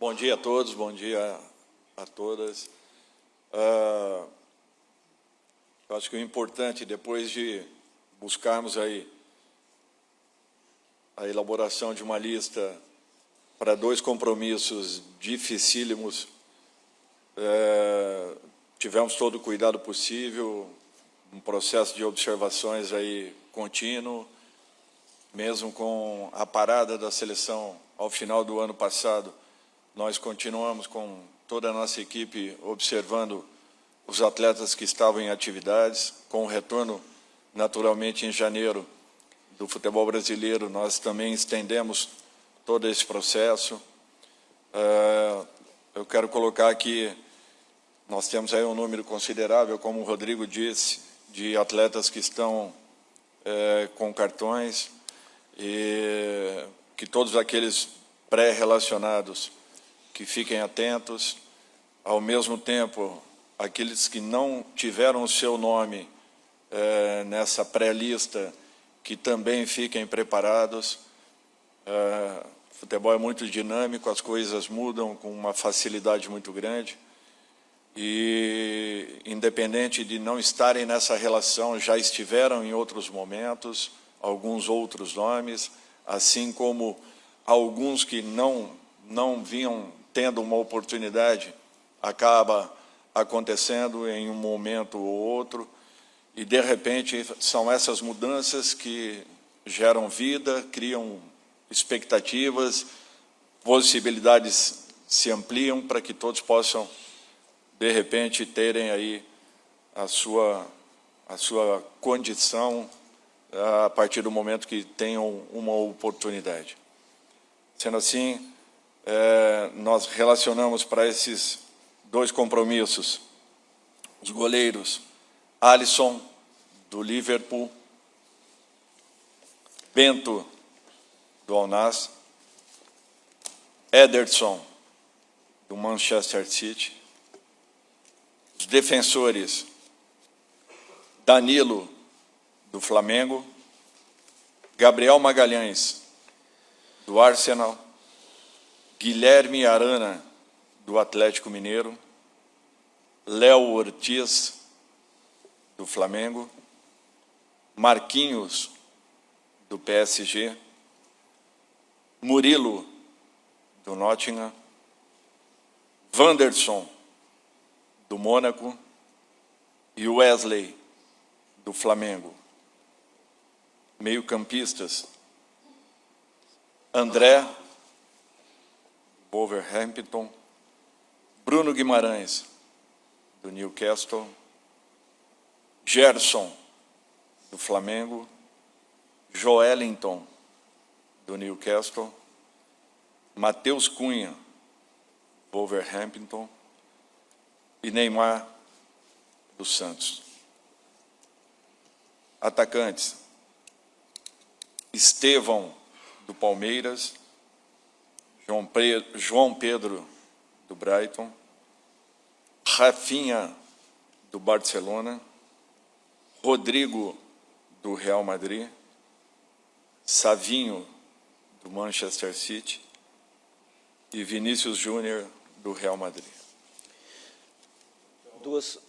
Bom dia a todos, bom dia a todas. Eu acho que o importante, depois de buscarmos aí a elaboração de uma lista para 2 compromissos dificílimos, tivemos todo o cuidado possível, um processo de observações aí contínuo, mesmo com a parada da seleção ao final do ano passado, nós continuamos com toda a nossa equipe observando os atletas que estavam em atividades. Com o retorno, naturalmente, em janeiro, do futebol brasileiro, nós também estendemos todo esse processo. Eu quero colocar aqui, nós temos aí um número considerável, como o Rodrigo disse, de atletas que estão com cartões, e que todos aqueles pré-relacionados que fiquem atentos. Ao mesmo tempo, aqueles que não tiveram o seu nome nessa pré-lista, que também fiquem preparados. O futebol é muito dinâmico, as coisas mudam com uma facilidade muito grande, e, independente de não estarem nessa relação, já estiveram em outros momentos, alguns outros nomes, assim como alguns que não vinham tendo uma oportunidade, acaba acontecendo em um momento ou outro, e, de repente, são essas mudanças que geram vida, criam expectativas, possibilidades se ampliam para que todos possam, de repente, terem aí a sua condição a partir do momento que tenham uma oportunidade. Sendo assim, nós relacionamos para esses 2 compromissos os goleiros Alisson, do Liverpool, Bento, do Al-Nassr, Ederson, do Manchester City, os defensores Danilo, do Flamengo, Gabriel Magalhães, do Arsenal, Guilherme Arana, do Atlético Mineiro, Léo Ortiz, do Flamengo, Marquinhos, do PSG, Murilo, do Nottingham, Wanderson, do Mônaco, e Wesley, do Flamengo. Meio-campistas, André, Wolverhampton, Bruno Guimarães, do Newcastle, Gerson, do Flamengo, Joelinton, do Newcastle, Matheus Cunha, Wolverhampton, e Neymar, do Santos. Atacantes, Estevão, do Palmeiras, João Pedro, do Brighton, Rafinha, do Barcelona, Rodrigo, do Real Madrid, Savinho, do Manchester City, e Vinícius Júnior, do Real Madrid.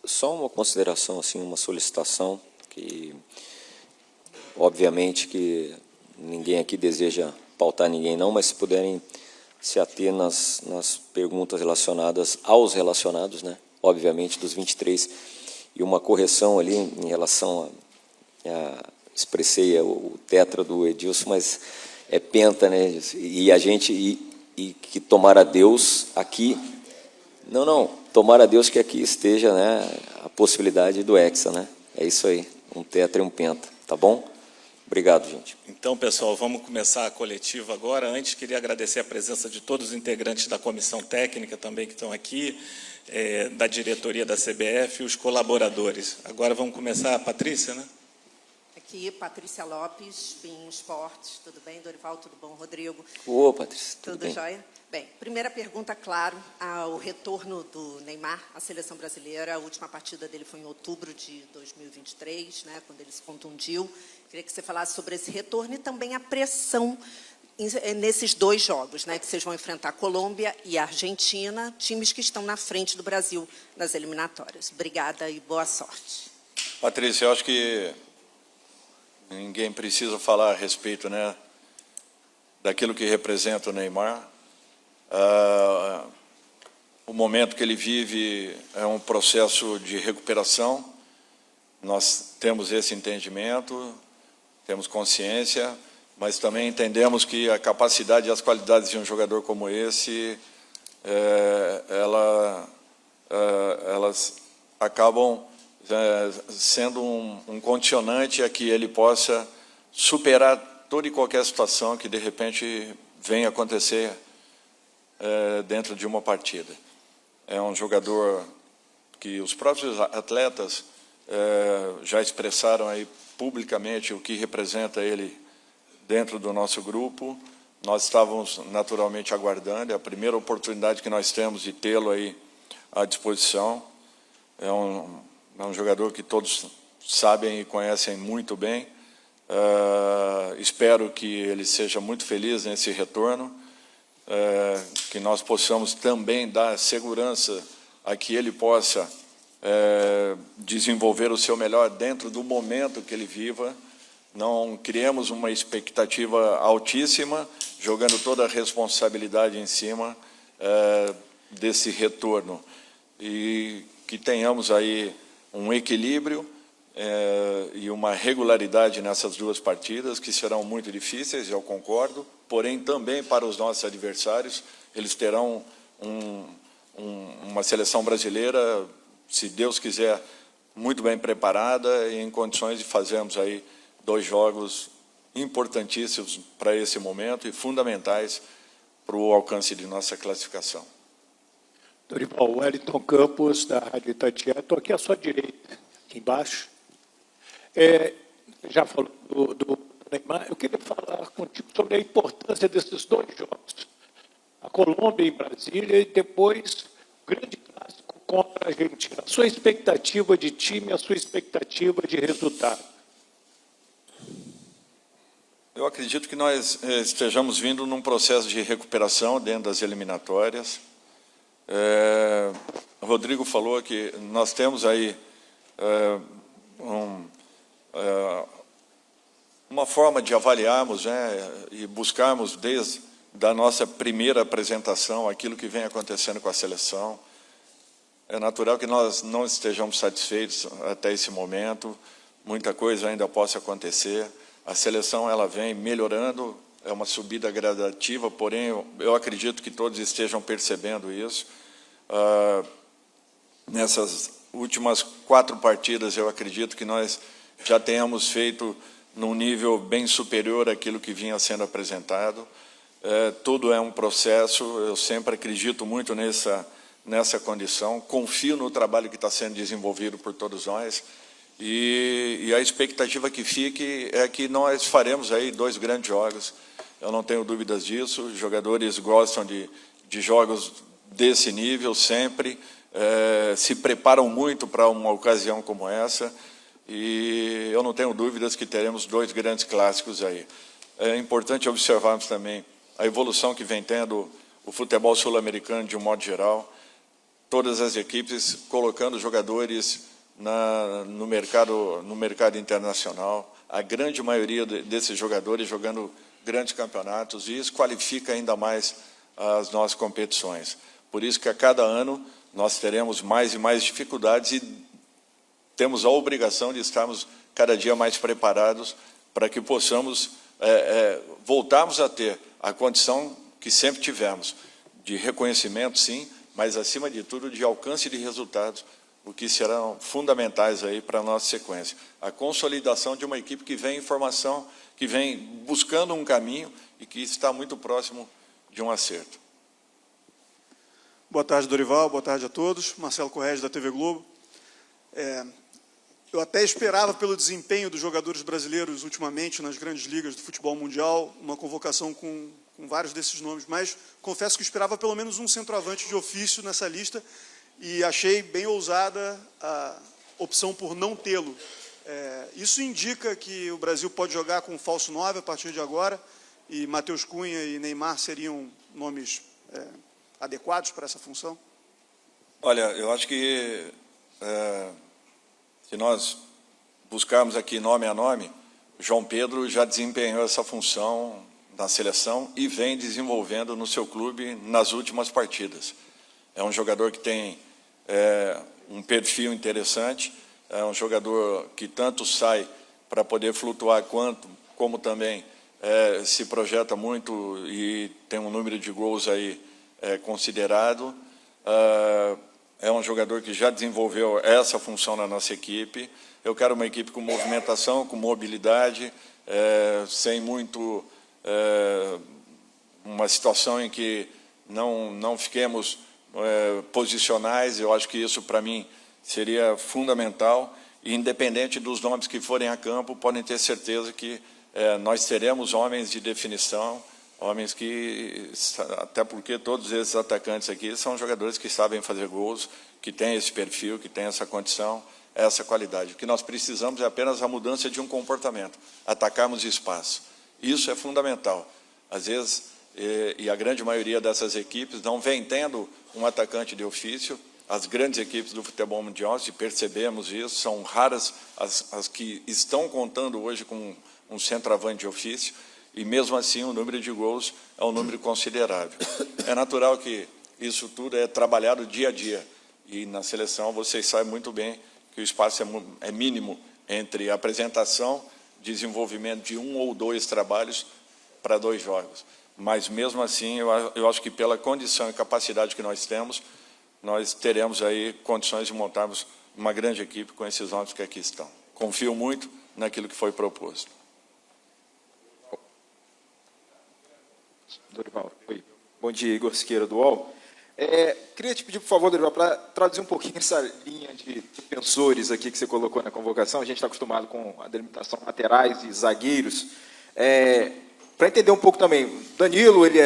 Só uma consideração, assim, uma solicitação, que obviamente que ninguém aqui deseja pautar ninguém não, mas se puderem se ater nas perguntas relacionadas aos relacionados, né? Obviamente dos 23, e uma correção ali em relação expressei o tetra do Edilson, mas é penta, né? E a gente e que tomara Deus aqui, não, tomara Deus que aqui esteja, né, a possibilidade do hexa, né? É isso aí, um tetra e um penta, tá bom? Obrigado, gente. Então, pessoal, vamos começar a coletiva agora. Antes, queria agradecer a presença de todos os integrantes da comissão técnica também que estão aqui, da diretoria da CBF e os colaboradores. Agora vamos começar, Patrícia, né? Aqui, Patrícia Lopes, BIM Esportes. Tudo bem, Dorival? Tudo bom, Rodrigo? Ô, Patrícia, tudo bem? Jóia? Bem, primeira pergunta, claro, ao retorno do Neymar à seleção brasileira. A última partida dele foi em outubro de 2023, né, quando ele se contundiu. Queria que você falasse sobre esse retorno e também a pressão nesses 2 jogos, né, que vocês vão enfrentar Colômbia e Argentina, times que estão na frente do Brasil nas eliminatórias. Obrigada e boa sorte. Patrícia, eu acho que ninguém precisa falar a respeito, né, daquilo que representa o Neymar. O momento que ele vive é um processo de recuperação. Nós temos esse entendimento, temos consciência, mas também entendemos que a capacidade e as qualidades de um jogador como esse, elas acabam sendo um condicionante a que ele possa superar toda e qualquer situação que, de repente, venha acontecer dentro de uma partida. É um jogador que os próprios atletas já expressaram aí publicamente o que representa ele dentro do nosso grupo. Nós estávamos naturalmente aguardando, é a primeira oportunidade que nós temos de tê-lo aí à disposição. É um jogador que todos sabem e conhecem muito bem. Espero que ele seja muito feliz nesse retorno, que nós possamos também dar segurança a que ele possa desenvolver o seu melhor dentro do momento que ele viva. Não criemos uma expectativa altíssima, jogando toda a responsabilidade em cima desse retorno. E que tenhamos aí um equilíbrio e uma regularidade nessas 2 partidas, que serão muito difíceis, eu concordo, porém também para os nossos adversários, eles terão uma seleção brasileira, se Deus quiser, muito bem preparada e em condições de fazermos aí 2 jogos importantíssimos para esse momento e fundamentais para o alcance de nossa classificação. Dorival, Wellington Campos, da Rádio Itatiaia. Estou aqui à sua direita, aqui embaixo. Já falou do Neymar. Eu queria falar contigo sobre a importância desses 2 jogos. A Colômbia em Brasília e depois o grande clássico contra a Argentina. A sua expectativa de time, a sua expectativa de resultado. Eu acredito que nós estejamos vindo num processo de recuperação dentro das eliminatórias. O Rodrigo falou que nós temos aí uma forma de avaliarmos, né, e buscarmos desde a nossa primeira apresentação aquilo que vem acontecendo com a seleção. É natural que nós não estejamos satisfeitos até esse momento, muita coisa ainda possa acontecer. A seleção ela vem melhorando, é uma subida gradativa, porém eu acredito que todos estejam percebendo isso. Nessas últimas 4 partidas, eu acredito que nós já tenhamos feito num nível bem superior àquilo que vinha sendo apresentado. Tudo é um processo, eu sempre acredito muito nessa condição, confio no trabalho que está sendo desenvolvido por todos nós, e a expectativa que fique é que nós faremos aí 2 grandes jogos, eu não tenho dúvidas disso. Os jogadores gostam de jogos desse nível sempre, se preparam muito para uma ocasião como essa, e eu não tenho dúvidas que teremos 2 grandes clássicos aí. É importante observarmos também a evolução que vem tendo o futebol sul-americano de um modo geral, todas as equipes colocando jogadores no mercado internacional, a grande maioria desses jogadores jogando grandes campeonatos, e isso qualifica ainda mais as nossas competições. Por isso que a cada ano nós teremos mais e mais dificuldades e temos a obrigação de estarmos cada dia mais preparados para que possamos voltarmos a ter a condição que sempre tivemos, de reconhecimento, sim, mas, acima de tudo, de alcance de resultados, o que serão fundamentais aí para a nossa sequência. A consolidação de uma equipe que vem em formação, que vem buscando um caminho e que está muito próximo de um acerto. Boa tarde, Dorival. Boa tarde a todos. Marcelo Corrêa, da TV Globo. Eu até esperava, pelo desempenho dos jogadores brasileiros ultimamente nas grandes ligas do futebol mundial, uma convocação com vários desses nomes, mas confesso que esperava pelo menos um centroavante de ofício nessa lista e achei bem ousada a opção por não tê-lo. Isso indica que o Brasil pode jogar com um falso 9 a partir de agora, e Matheus Cunha e Neymar seriam nomes adequados para essa função? Olha, eu acho que se nós buscarmos aqui nome a nome, João Pedro já desempenhou essa função na seleção e vem desenvolvendo no seu clube nas últimas partidas. É um jogador que tem um perfil interessante, é um jogador que tanto sai para poder flutuar como também se projeta muito e tem um número de gols aí considerado. É um jogador que já desenvolveu essa função na nossa equipe. Eu quero uma equipe com movimentação, com mobilidade, sem muito uma situação em que não fiquemos posicionais. Eu acho que isso, para mim, seria fundamental. E, independente dos nomes que forem a campo, podem ter certeza que nós teremos homens de definição, homens que, até porque todos esses atacantes aqui são jogadores que sabem fazer gols, que têm esse perfil, que têm essa condição, essa qualidade. O que nós precisamos é apenas a mudança de um comportamento, atacarmos espaço. Isso é fundamental. Às vezes, e a grande maioria dessas equipes não vem tendo um atacante de ofício. As grandes equipes do futebol mundial, se percebemos isso, são raras as que estão contando hoje com um centroavante de ofício, e mesmo assim o número de gols é um número considerável. É natural que isso tudo é trabalhado dia a dia, e na seleção vocês sabem muito bem que o espaço é mínimo entre apresentação, desenvolvimento de 1 ou 2 trabalhos para 2 jogos. Mas, mesmo assim, eu acho que pela condição e capacidade que nós temos, nós teremos aí condições de montarmos uma grande equipe com esses nomes que aqui estão. Confio muito naquilo que foi proposto. Dorival, oi. Bom dia, Igor Siqueira, do UOL. Queria te pedir, por favor, Dorival, para traduzir um pouquinho essa linha de defensores aqui que você colocou na convocação. A gente está acostumado com a delimitação laterais e zagueiros. Para entender um pouco também, Danilo, ele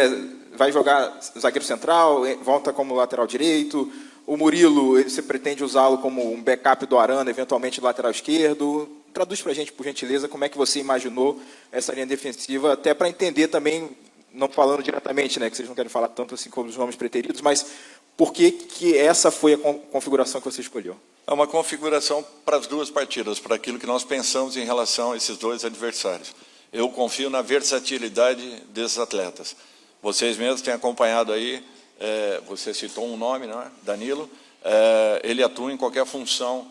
vai jogar zagueiro central, volta como lateral direito. O Murilo, você pretende usá-lo como um backup do Arana, eventualmente lateral esquerdo. Traduz para a gente, por gentileza, como é que você imaginou essa linha defensiva, até para entender também, não falando diretamente, né, que vocês não querem falar tanto assim como os nomes preteridos, mas por que essa foi a configuração que você escolheu? É uma configuração para as 2 partidas, para aquilo que nós pensamos em relação a esses 2 adversários. Eu confio na versatilidade desses atletas. Vocês mesmos têm acompanhado aí, você citou um nome, não é? Danilo, ele atua em qualquer função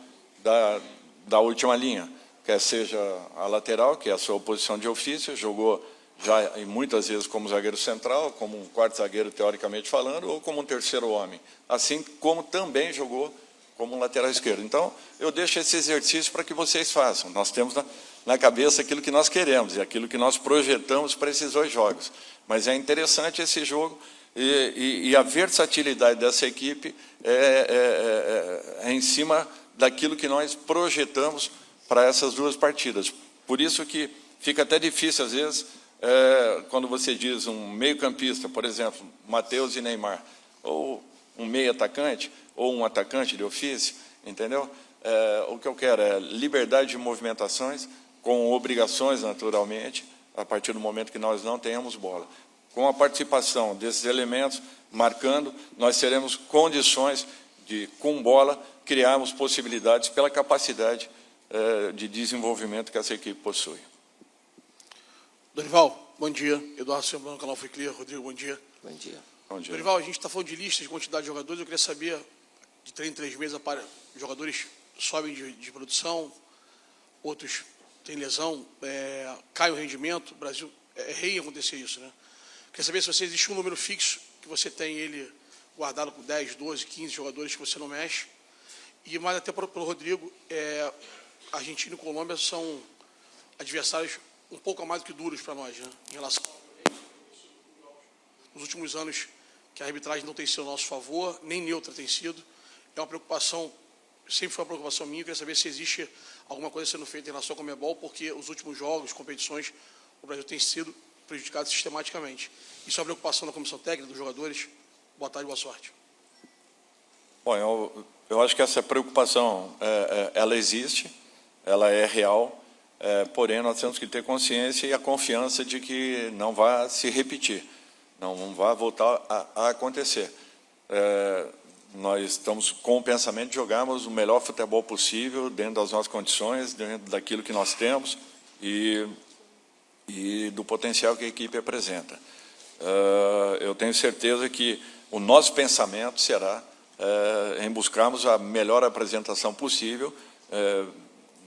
da última linha, quer seja a lateral, que é a sua posição de ofício, jogou já e muitas vezes como zagueiro central, como um quarto zagueiro, teoricamente falando, ou como um terceiro homem, assim como também jogou como um lateral esquerdo. Então, eu deixo esse exercício para que vocês façam. Nós temos na cabeça aquilo que nós queremos e aquilo que nós projetamos para esses 2 jogos. Mas é interessante esse jogo e a versatilidade dessa equipe é em cima daquilo que nós projetamos para essas 2 partidas. Por isso que fica até difícil, às vezes, quando você diz um meio-campista, por exemplo, Matheus e Neymar, ou um meio-atacante, ou um atacante de ofício, entendeu? O que eu quero é liberdade de movimentações, com obrigações, naturalmente, a partir do momento que nós não tenhamos bola. Com a participação desses elementos, marcando, nós teremos condições de, com bola, criarmos possibilidades pela capacidade de desenvolvimento que essa equipe possui. Dorival, bom dia. Eduardo Silva, no canal Foi Clear. Rodrigo, bom dia. Bom dia. Bom dia. Dorival, a gente está falando de listas, de quantidade de jogadores. Eu queria saber, de 3 em 3 meses, jogadores sobem de produção, outros têm lesão, cai o rendimento. O Brasil é rei em acontecer isso, né? Queria saber se existe um número fixo, que você tem ele guardado com 10, 12, 15 jogadores que você não mexe. E mais até para o Rodrigo, Argentina e Colômbia são adversários um pouco a mais do que duros para nós, né? Em relação nos últimos anos, que a arbitragem não tem sido ao nosso favor, nem neutra tem sido. É uma preocupação, sempre foi uma preocupação minha. Eu queria saber se existe alguma coisa sendo feita em relação ao Conmebol, porque os últimos jogos, competições, o Brasil tem sido prejudicado sistematicamente. Isso é uma preocupação da comissão técnica, dos jogadores. Boa tarde, boa sorte. Bom, eu acho que essa preocupação, ela existe, ela é real. porém, nós temos que ter consciência e a confiança de que não vai se repetir, não vai voltar a acontecer. Nós estamos com o pensamento de jogarmos o melhor futebol possível, dentro das nossas condições, dentro daquilo que nós temos e do potencial que a equipe apresenta. Eu tenho certeza que o nosso pensamento será em buscarmos a melhor apresentação possível,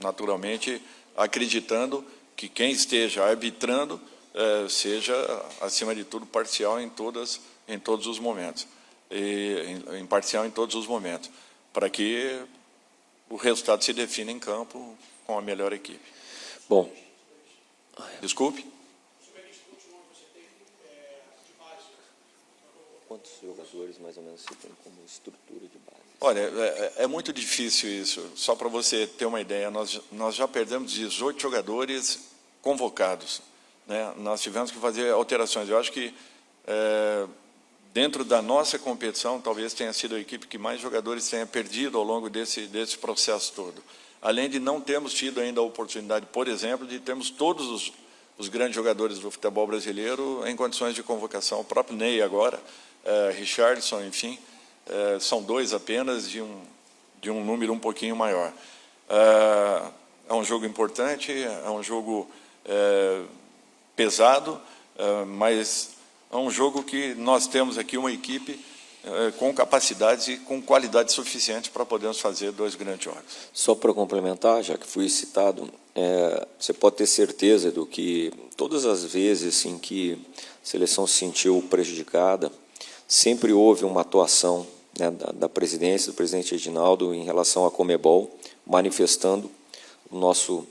naturalmente acreditando que quem esteja arbitrando seja, acima de tudo, parcial em todos os momentos, imparcial em todos os momentos, para que o resultado se defina em campo com a melhor equipe. Bom, Desculpe? quantos jogadores, mais ou menos, você tem como estrutura de base? Olha, é muito difícil isso. Só para você ter uma ideia, nós já perdemos 18 jogadores convocados, né? Nós tivemos que fazer alterações. Eu acho que, dentro da nossa competição, talvez tenha sido a equipe que mais jogadores tenha perdido ao longo desse processo todo. Além de não termos tido ainda a oportunidade, por exemplo, de termos todos os grandes jogadores do futebol brasileiro em condições de convocação. O próprio Ney agora, Richarlison, enfim, são 2 apenas de um número um pouquinho maior. É um jogo importante, é um jogo pesado, mas é um jogo que nós temos aqui uma equipe com capacidades e com qualidade suficiente para podermos fazer 2 grandes jogos. Só para complementar, já que fui citado, você pode ter certeza do que todas as vezes em que a seleção se sentiu prejudicada, sempre houve uma atuação, né, da presidência, do presidente Edinaldo, em relação à Conmebol, manifestando o nosso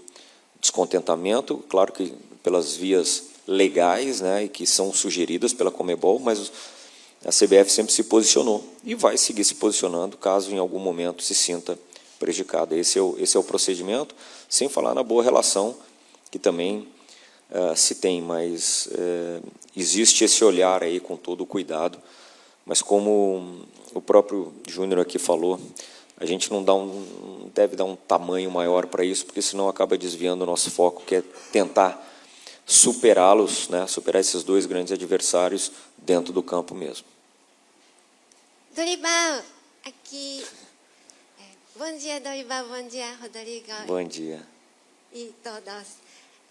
descontentamento, claro que pelas vias legais, né, e que são sugeridas pela Conmebol, mas a CBF sempre se posicionou e vai seguir se posicionando caso em algum momento se sinta prejudicada. Esse é o procedimento, sem falar na boa relação que também se tem, mas existe esse olhar aí com todo o cuidado, mas como o próprio Júnior aqui falou, a gente não deve dar um tamanho maior para isso, porque senão acaba desviando o nosso foco, que é tentar superá-los, né, superar esses 2 grandes adversários dentro do campo mesmo. Dorival, aqui. Bom dia, Dorival. Bom dia, Rodrigo. Bom dia. E todos.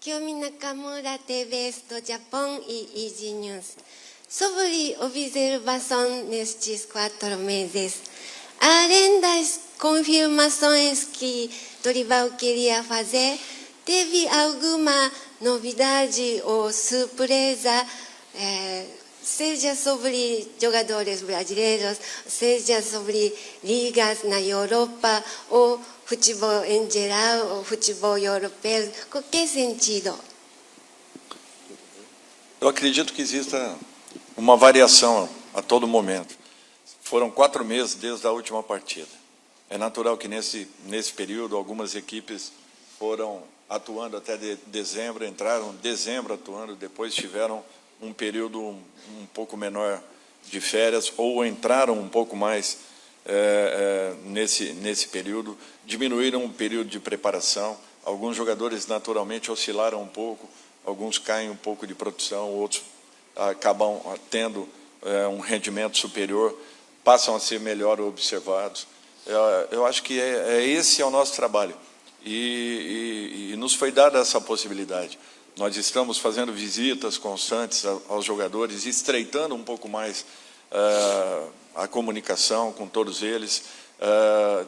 Kiyomi Nakamura, TVS do Japão e Easy News. Sobre observação nestes 4 meses, além das confirmações que Dorival queria fazer, teve alguma novidade ou surpresa, seja sobre jogadores brasileiros, seja sobre ligas na Europa, ou futebol em geral, ou futebol europeu, qualquer sentido? Eu acredito que exista uma variação a todo momento. Foram 4 meses desde a última partida. É natural que nesse período algumas equipes foram atuando até dezembro, entraram em dezembro atuando, depois tiveram um período um pouco menor de férias, ou entraram um pouco mais nesse período, diminuíram o período de preparação. Alguns jogadores naturalmente oscilaram um pouco, alguns caem um pouco de produção, outros acabam tendo um rendimento superior, passam a ser melhor observados. Eu acho que esse é o nosso trabalho, e nos foi dada essa possibilidade. Nós estamos fazendo visitas constantes aos jogadores, estreitando um pouco mais a comunicação com todos eles,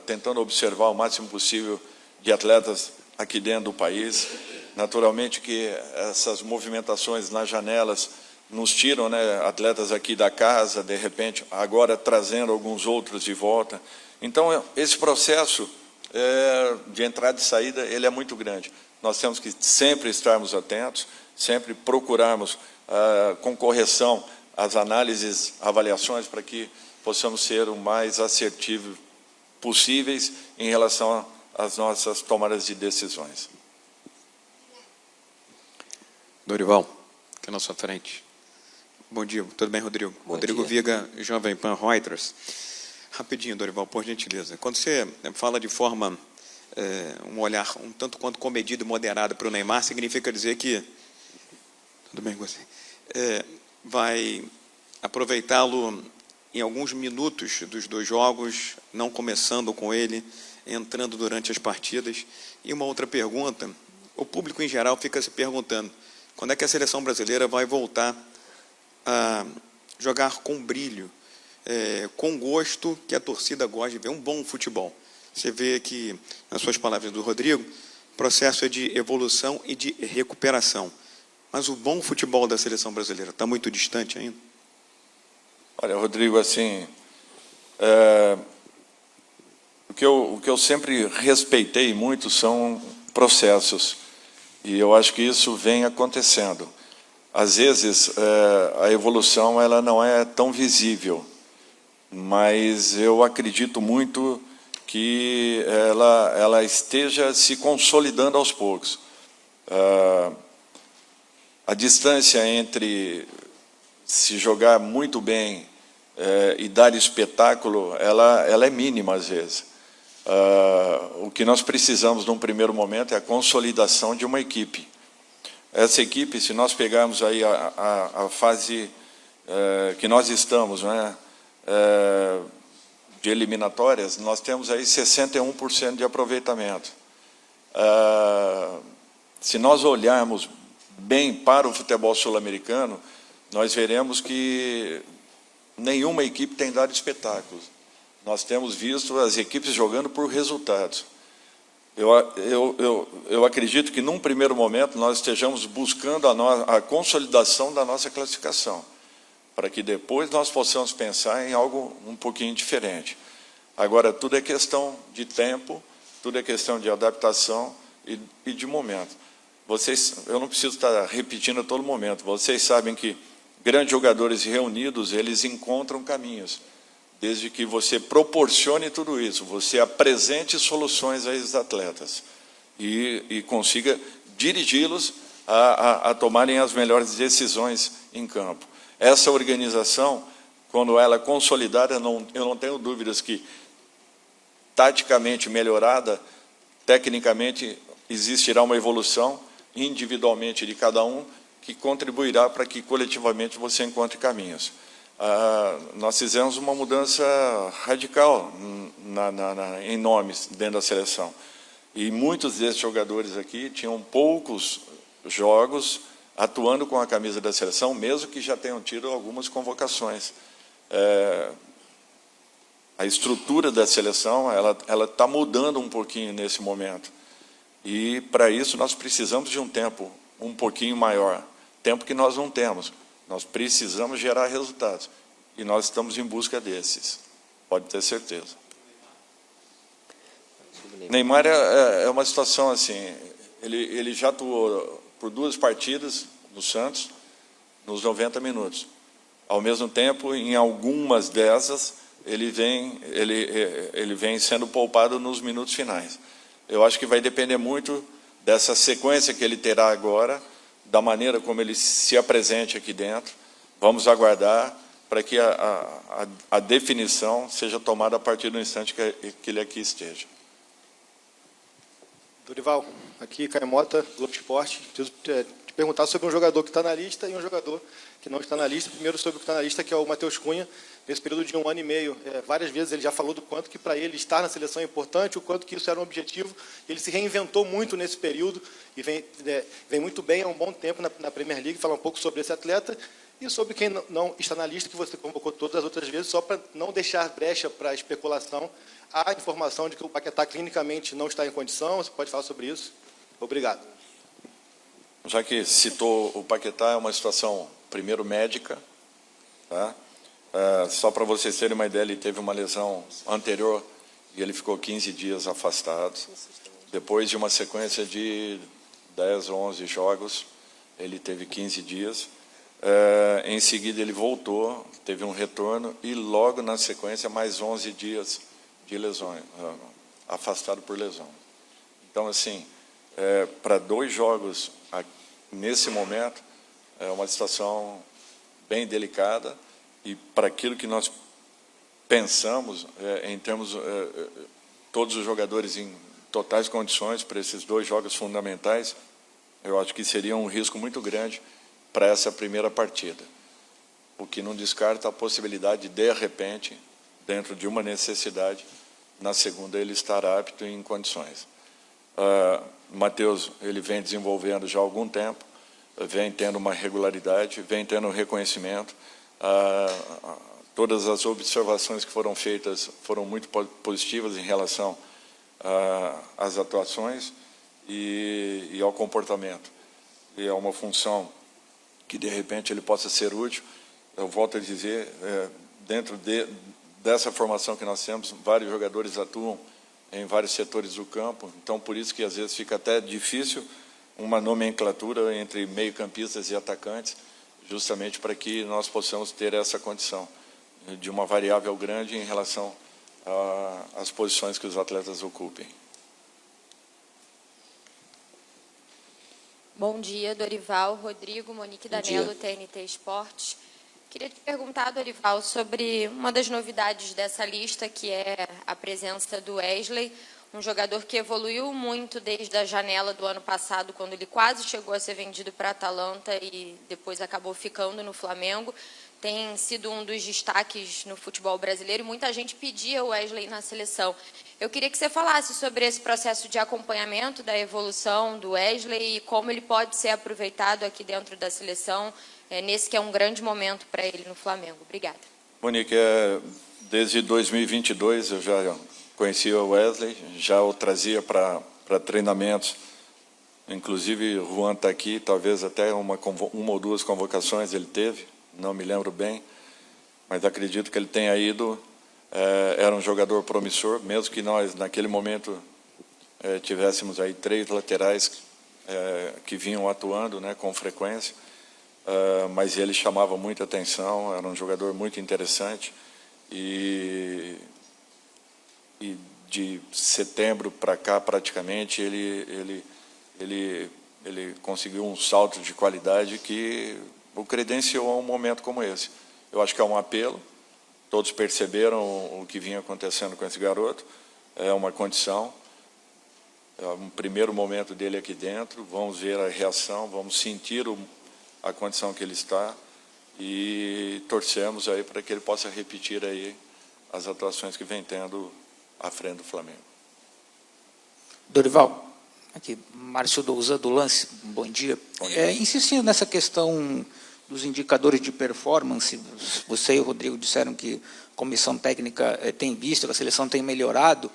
tentando observar o máximo possível de atletas aqui dentro do país. Naturalmente que essas movimentações nas janelas nos tiram, né, atletas aqui da casa, de repente, agora trazendo alguns outros de volta. Então, esse processo de entrada e saída, ele é muito grande. Nós temos que sempre estarmos atentos, sempre procurarmos com correção as análises, avaliações, para que possamos ser o mais assertivos possíveis em relação às nossas tomadas de decisões. Dorival, aqui na sua frente. Bom dia, tudo bem, Rodrigo? Bom Rodrigo dia. Viga, Jovem Pan Reuters. Rapidinho, Dorival, por gentileza. Quando você fala de forma um olhar um tanto quanto comedido e moderado para o Neymar, significa dizer que, tudo bem com você, vai aproveitá-lo em alguns minutos dos 2 jogos, não começando com ele, entrando durante as partidas. E uma outra pergunta, o público em geral fica se perguntando, quando é que a seleção brasileira vai voltar a jogar com brilho, com gosto, que a torcida gosta de ver um bom futebol? Você vê que, nas suas palavras do Rodrigo, o processo é de evolução e de recuperação. Mas o bom futebol da seleção brasileira está muito distante ainda? Olha, Rodrigo, assim, o que eu sempre respeitei muito são processos, e eu acho que isso vem acontecendo. Às vezes, a evolução ela não é tão visível, mas eu acredito muito que ela esteja se consolidando aos poucos. A distância entre se jogar muito bem e dar espetáculo, ela é mínima às vezes. O que nós precisamos num primeiro momento é a consolidação de uma equipe. Essa equipe, se nós pegarmos aí a fase que nós estamos, né, de eliminatórias, nós temos aí 61% de aproveitamento. Se nós olharmos bem para o futebol sul-americano, nós veremos que nenhuma equipe tem dado espetáculos. Nós temos visto as equipes jogando por resultados. Eu acredito que, num primeiro momento, nós estejamos buscando a consolidação da nossa classificação, para que depois nós possamos pensar em algo um pouquinho diferente. Agora, tudo é questão de tempo, tudo é questão de adaptação e de momento. Eu não preciso estar repetindo a todo momento, vocês sabem que grandes jogadores reunidos, eles encontram caminhos, desde que você proporcione tudo isso, você apresente soluções a esses atletas e consiga dirigi-los a tomarem as melhores decisões em campo. Essa organização, quando ela é consolidada, eu não tenho dúvidas que, taticamente melhorada, tecnicamente existirá uma evolução individualmente de cada um, que contribuirá para que coletivamente você encontre caminhos. Nós fizemos uma mudança radical em nomes dentro da seleção. E muitos desses jogadores aqui tinham poucos jogos atuando com a camisa da seleção, mesmo que já tenham tido algumas convocações. A estrutura da seleção ela está mudando um pouquinho nesse momento. E, para isso, nós precisamos de um tempo um pouquinho maior. Tempo que nós não temos. Nós precisamos gerar resultados. E nós estamos em busca desses. Pode ter certeza. Neymar é uma situação assim, ele já atuou por 2 partidas no Santos, nos 90 minutos. Ao mesmo tempo, em algumas dessas, ele vem sendo poupado nos minutos finais. Eu acho que vai depender muito dessa sequência que ele terá agora, da maneira como ele se apresente aqui dentro. Vamos aguardar para que a definição seja tomada a partir do instante que ele aqui esteja. Dorival, aqui Caio Mota, Globo Esporte. Preciso te perguntar sobre um jogador que está na lista e um jogador que não está na lista. Primeiro sobre o que está na lista, que é o Matheus Cunha. Nesse período de 1 ano e meio, várias vezes ele já falou do quanto que para ele estar na seleção é importante, o quanto que isso era um objetivo. Ele se reinventou muito nesse período e vem muito bem há um bom tempo na Premier League. Falar um pouco sobre esse atleta e sobre quem não está na lista, que você convocou todas as outras vezes, só para não deixar brecha para a especulação. Há informação de que o Paquetá clinicamente não está em condição. Você pode falar sobre isso? Obrigado. Já que citou o Paquetá, é uma situação, primeiro, médica. Tá? Só para vocês terem uma ideia, ele teve uma lesão anterior e ele ficou 15 dias afastado. Depois de uma sequência de 10 ou 11 jogos, ele teve 15 dias. Em seguida, ele voltou, teve um retorno e, logo na sequência, mais 11 dias de lesão, afastado por lesão. Então, assim, para 2 jogos, nesse momento, é uma situação bem delicada. E para aquilo que nós pensamos, em termos, todos os jogadores totais condições para esses 2 jogos fundamentais, eu acho que seria um risco muito grande para essa primeira partida. O que não descarta a possibilidade de repente, dentro de uma necessidade, na segunda ele estar apto e em condições. O Matheus, ele vem desenvolvendo já há algum tempo, vem tendo uma regularidade, vem tendo reconhecimento. Todas as observações que foram feitas foram muito positivas em relação às atuações e ao comportamento. E é uma função que, de repente, ele possa ser útil. Eu volto a dizer, dentro dessa formação que nós temos, vários jogadores atuam em vários setores do campo, então, por isso que, às vezes, fica até difícil uma nomenclatura entre meio-campistas e atacantes, justamente para que nós possamos ter essa condição de uma variável grande em relação às posições que os atletas ocupem. Bom dia, Dorival, Rodrigo, Monique Danello, TNT Esportes. Queria te perguntar, Dorival, sobre uma das novidades dessa lista, que é a presença do Wesley, um jogador que evoluiu muito desde a janela do ano passado, quando ele quase chegou a ser vendido para a Atalanta e depois acabou ficando no Flamengo. Tem sido um dos destaques no futebol brasileiro e muita gente pedia o Wesley na seleção. Eu queria que você falasse sobre esse processo de acompanhamento da evolução do Wesley e como ele pode ser aproveitado aqui dentro da seleção, nesse que é um grande momento para ele no Flamengo. Obrigada. Monique, desde 2022 eu já conhecia o Wesley, já o trazia para treinamentos. Inclusive, o Juan está aqui, talvez até uma ou 2 convocações ele teve, não me lembro bem, mas acredito que ele tenha ido. Era um jogador promissor, mesmo que nós, naquele momento, tivéssemos aí 3 laterais que vinham atuando, né, com frequência, mas ele chamava muita atenção, era um jogador muito interessante, e de setembro para cá, praticamente, ele conseguiu um salto de qualidade que o credenciou a um momento como esse. Eu acho que é um apelo, todos perceberam o que vinha acontecendo com esse garoto, é uma condição, é um primeiro momento dele aqui dentro, vamos ver a reação, vamos sentir a condição que ele está e torcemos aí para que ele possa repetir aí as atuações que vem tendo à frente do Flamengo. Dorival, aqui, Márcio Douza, do Lance, bom dia. Insistindo nessa questão dos indicadores de performance, você e o Rodrigo disseram que a comissão técnica tem visto, que a seleção tem melhorado,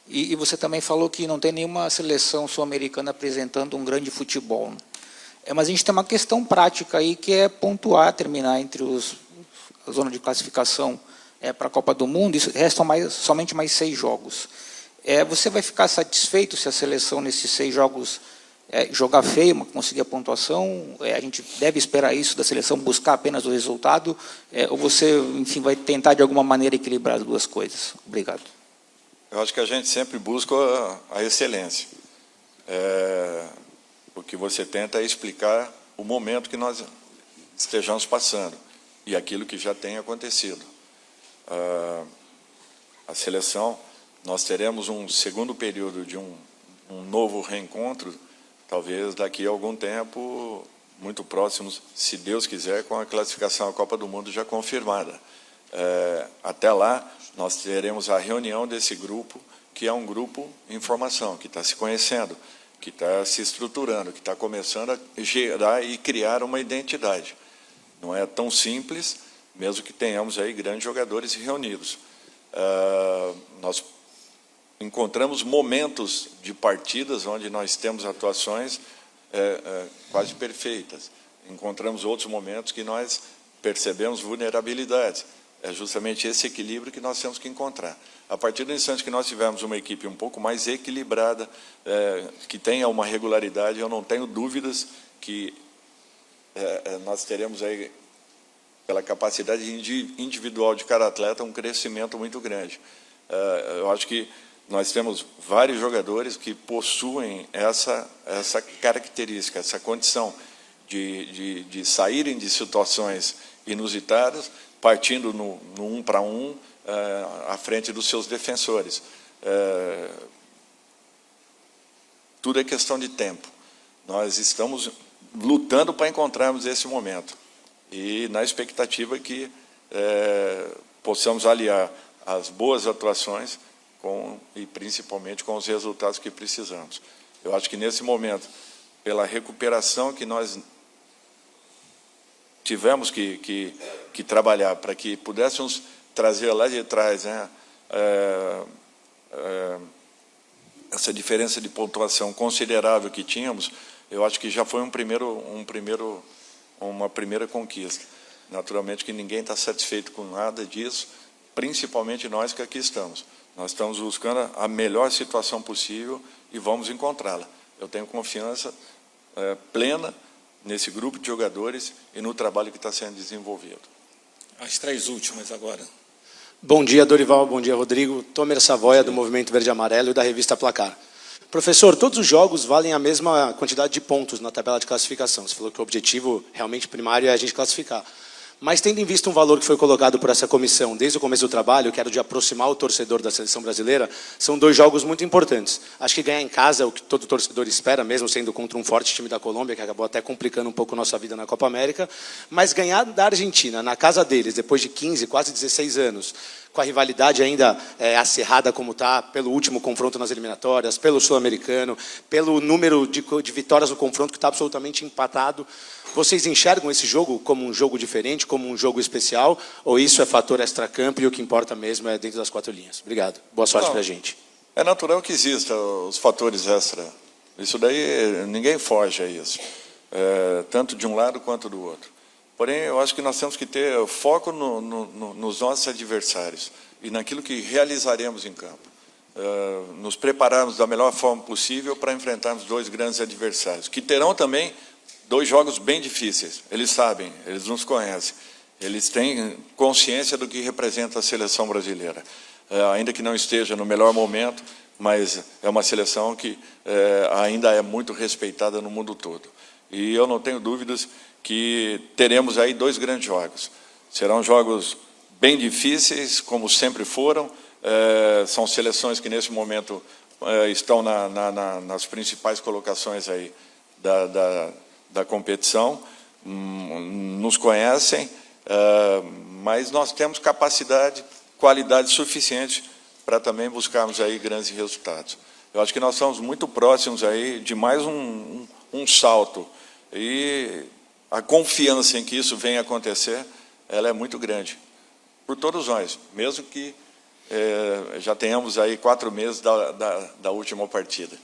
e você também falou que não tem nenhuma seleção sul-americana apresentando um grande futebol. Mas a gente tem uma questão prática aí, que é pontuar, terminar entre a zona de classificação para a Copa do Mundo, e restam somente mais 6 jogos. Você vai ficar satisfeito se a seleção, nesses 6 jogos, jogar feio, mas conseguir a pontuação? A gente deve esperar isso da seleção, buscar apenas o resultado? Ou você, enfim, vai tentar, de alguma maneira, equilibrar as 2 coisas? Obrigado. Eu acho que a gente sempre busca a excelência. O que você tenta é explicar o momento que nós estejamos passando e aquilo que já tem acontecido. A seleção, nós teremos um segundo período de um novo reencontro, talvez daqui a algum tempo, muito próximos, se Deus quiser, com a classificação à Copa do Mundo já confirmada. Até lá, nós teremos a reunião desse grupo, que é um grupo em formação, que está se conhecendo, que está se estruturando, que está começando a gerar e criar uma identidade. Não é tão simples, mesmo que tenhamos aí grandes jogadores reunidos. Nós encontramos momentos de partidas onde nós temos atuações quase perfeitas. Encontramos outros momentos que nós percebemos vulnerabilidades. É justamente esse equilíbrio que nós temos que encontrar. A partir do instante que nós tivermos uma equipe um pouco mais equilibrada, que tenha uma regularidade, eu não tenho dúvidas que nós teremos aí, pela capacidade individual de cada atleta, um crescimento muito grande. Eu acho que nós temos vários jogadores que possuem essa característica, essa condição de saírem de situações inusitadas, partindo no 1 para 1, à frente dos seus defensores. tudo é questão de tempo. Nós estamos lutando para encontrarmos esse momento e na expectativa que possamos aliar as boas atuações e principalmente com os resultados que precisamos. Eu acho que nesse momento, pela recuperação que nós tivemos que trabalhar para que pudéssemos trazer lá de trás, né, essa diferença de pontuação considerável que tínhamos, eu acho que já foi uma primeira conquista. Naturalmente que ninguém está satisfeito com nada disso, principalmente nós que aqui estamos. Nós estamos buscando a melhor situação possível e vamos encontrá-la. Eu tenho confiança plena nesse grupo de jogadores e no trabalho que está sendo desenvolvido. As 3 últimas agora. Bom dia, Dorival. Bom dia, Rodrigo. Tomer Savoia, do Movimento Verde e Amarelo e da revista Placar. Professor, todos os jogos valem a mesma quantidade de pontos na tabela de classificação. Você falou que o objetivo realmente primário é a gente classificar. Mas, tendo em vista um valor que foi colocado por essa comissão desde o começo do trabalho, que era o de aproximar o torcedor da seleção brasileira, são 2 jogos muito importantes. Acho que ganhar em casa é o que todo torcedor espera, mesmo sendo contra um forte time da Colômbia, que acabou até complicando um pouco nossa vida na Copa América. Mas ganhar da Argentina, na casa deles, depois de 15, quase 16 anos, com a rivalidade ainda acirrada como está, pelo último confronto nas eliminatórias, pelo sul-americano, pelo número de vitórias no confronto que está absolutamente empatado. Vocês enxergam esse jogo como um jogo diferente, como um jogo especial, ou isso é fator extracampo e o que importa mesmo é dentro das 4 linhas? Obrigado. Boa sorte para a gente. É natural que existam os fatores extra. Isso daí, ninguém foge a isso, tanto de um lado quanto do outro. Porém, eu acho que nós temos que ter foco nos nossos adversários e naquilo que realizaremos em campo. Nos prepararmos da melhor forma possível para enfrentarmos 2 grandes adversários, que terão também 2 jogos bem difíceis. Eles sabem, eles nos conhecem, eles têm consciência do que representa a seleção brasileira. Ainda que não esteja no melhor momento, mas é uma seleção que ainda é muito respeitada no mundo todo. E eu não tenho dúvidas que teremos aí 2 grandes jogos. Serão jogos bem difíceis, como sempre foram. São seleções que, nesse momento, estão nas principais colocações aí da competição, nos conhecem, mas nós temos capacidade, qualidade suficiente para também buscarmos aí grandes resultados. Eu acho que nós estamos muito próximos aí de mais um salto, e a confiança em que isso venha acontecer, ela é muito grande, por todos nós, mesmo que já tenhamos aí 4 meses da última partida.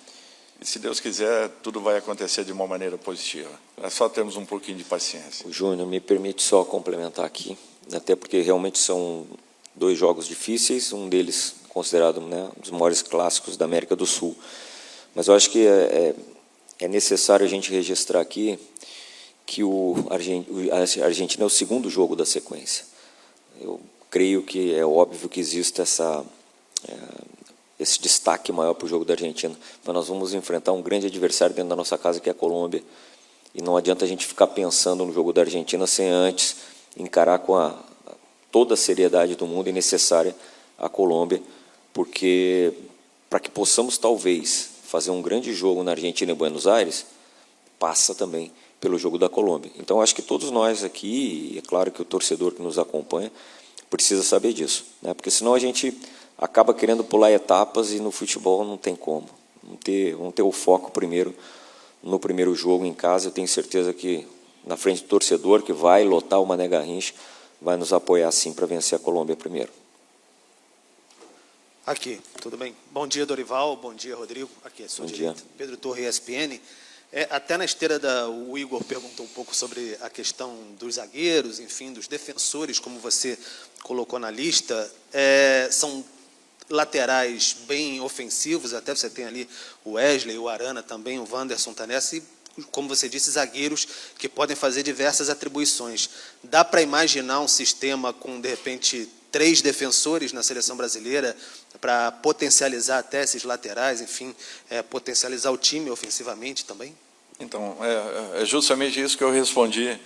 E, se Deus quiser, tudo vai acontecer de uma maneira positiva. É só termos um pouquinho de paciência. O Júnior, me permite só complementar aqui, até porque realmente são 2 jogos difíceis, um deles considerado, né, um dos maiores clássicos da América do Sul. Mas eu acho que é necessário a gente registrar aqui que a Argentina é o 2º jogo da sequência. Eu creio que é óbvio que existe esse destaque maior para o jogo da Argentina, mas nós vamos enfrentar um grande adversário dentro da nossa casa, que é a Colômbia, e não adianta a gente ficar pensando no jogo da Argentina sem antes encarar com toda a seriedade do mundo e necessária a Colômbia, porque para que possamos talvez fazer um grande jogo na Argentina e Buenos Aires, passa também pelo jogo da Colômbia. Então, acho que todos nós aqui, e é claro que o torcedor que nos acompanha, precisa saber disso, né? Porque senão a gente acaba querendo pular etapas e no futebol não tem como. Vamos ter o foco primeiro no primeiro jogo em casa. Eu tenho certeza que na frente do torcedor, que vai lotar o Mané Garrincha, vai nos apoiar sim para vencer a Colômbia primeiro. Aqui, tudo bem? Bom dia, Dorival. Bom dia, Rodrigo. Aqui é sua direita. Pedro Torre, ESPN. Até na esteira o Igor perguntou um pouco sobre a questão dos zagueiros, enfim, dos defensores, como você colocou na lista. São laterais bem ofensivos, até você tem ali o Wesley, o Arana também, o Wanderson está nessa, e, como você disse, zagueiros que podem fazer diversas atribuições. Dá para imaginar um sistema com, de repente, 3 defensores na seleção brasileira para potencializar até esses laterais, enfim, potencializar o time ofensivamente também? Então, é justamente isso que eu respondi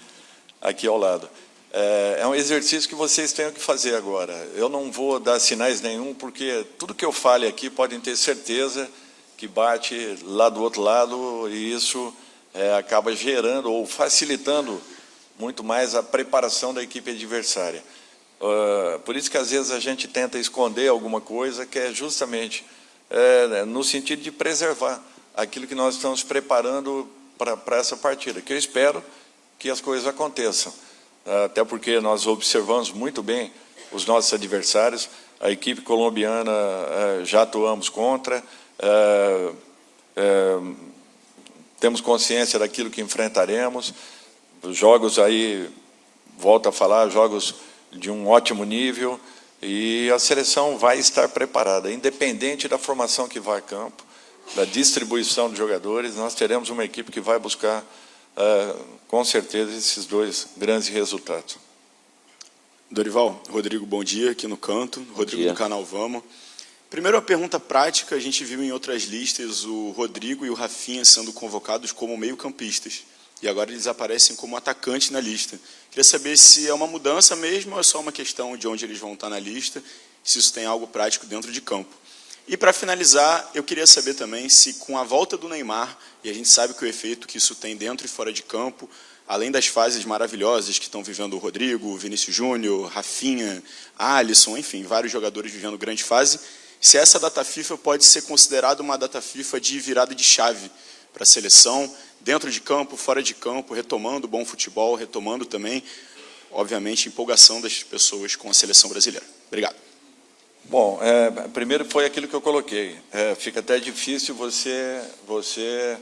aqui ao lado. É um exercício que vocês têm que fazer agora. Eu não vou dar sinais nenhum, porque tudo que eu fale aqui podem ter certeza que bate lá do outro lado, e isso acaba gerando ou facilitando muito mais a preparação da equipe adversária. Por isso que, às vezes, a gente tenta esconder alguma coisa que é justamente no sentido de preservar aquilo que nós estamos preparando para essa partida, que eu espero que as coisas aconteçam. Até porque nós observamos muito bem os nossos adversários, a equipe colombiana já atuamos contra, temos consciência daquilo que enfrentaremos, os jogos aí, volto a falar, jogos de um ótimo nível, e a seleção vai estar preparada, independente da formação que vai a campo, da distribuição de jogadores, nós teremos uma equipe que vai buscar, com certeza, esses dois grandes resultados. Dorival, Rodrigo, bom dia, aqui no canto, Rodrigo do canal Vamos. Primeiro, uma pergunta prática, a gente viu em outras listas o Rodrigo e o Rafinha sendo convocados como meio-campistas, e agora eles aparecem como atacantes na lista. Queria saber se é uma mudança mesmo ou é só uma questão de onde eles vão estar na lista, se isso tem algo prático dentro de campo. E, para finalizar, eu queria saber também se, com a volta do Neymar, e a gente sabe que o efeito que isso tem dentro e fora de campo, além das fases maravilhosas que estão vivendo o Rodrigo, o Vinícius Júnior, Rafinha, Alisson, enfim, vários jogadores vivendo grande fase, se essa data FIFA pode ser considerada uma data FIFA de virada de chave para a seleção, dentro de campo, fora de campo, retomando o bom futebol, retomando também, obviamente, a empolgação das pessoas com a seleção brasileira. Obrigado. Bom, primeiro foi aquilo que eu coloquei. Fica até difícil você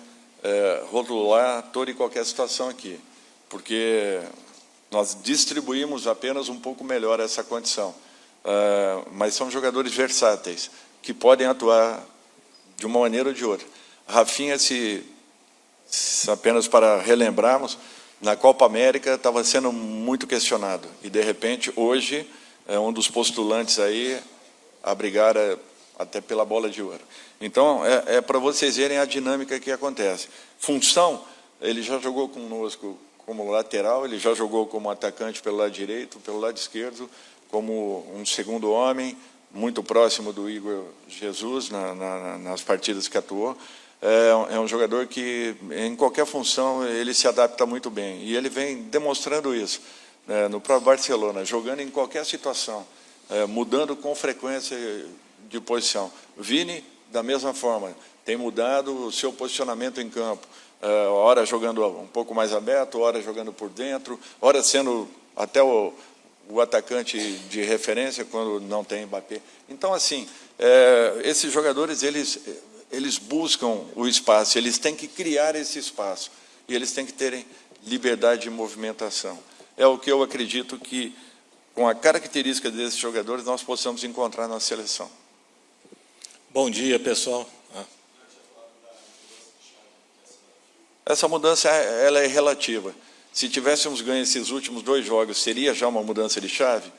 rotular toda e qualquer situação aqui, porque nós distribuímos apenas um pouco melhor essa condição. Mas são jogadores versáteis, que podem atuar de uma maneira ou de outra. Rafinha, apenas para relembrarmos, na Copa América estava sendo muito questionado, e, de repente, hoje, é um dos postulantes aí a brigar até pela bola de ouro. Então, para vocês verem a dinâmica que acontece. Função, ele já jogou conosco como lateral, ele já jogou como atacante pelo lado direito, pelo lado esquerdo, como um segundo homem, muito próximo do Igor Jesus nas partidas que atuou. É um jogador que, em qualquer função, ele se adapta muito bem. E ele vem demonstrando isso no próprio Barcelona, jogando em qualquer situação, mudando com frequência de posição. Vini, da mesma forma, tem mudado o seu posicionamento em campo, ora jogando um pouco mais aberto, ora jogando por dentro, ora sendo até o atacante de referência quando não tem Mbappé. Então, assim, esses jogadores, eles buscam o espaço, eles têm que criar esse espaço, e eles têm que terem liberdade de movimentação. É o que eu acredito que, com a característica desses jogadores, nós possamos encontrar na seleção. Bom dia, pessoal. Essa mudança ela é relativa. Se tivéssemos ganho esses últimos 2 jogos, seria já uma mudança de chave?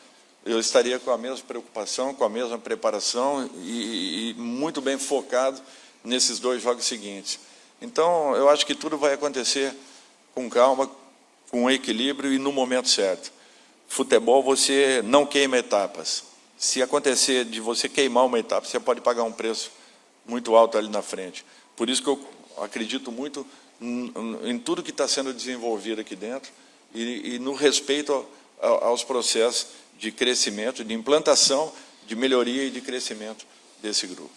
Eu estaria com a mesma preocupação, com a mesma preparação e muito bem focado nesses 2 jogos seguintes. Então, eu acho que tudo vai acontecer com calma, com equilíbrio e no momento certo. Futebol, você não queima etapas. Se acontecer de você queimar uma etapa, você pode pagar um preço muito alto ali na frente. Por isso que eu acredito muito em tudo que está sendo desenvolvido aqui dentro e no respeito aos processos de crescimento, de implantação, de melhoria e de crescimento desse grupo.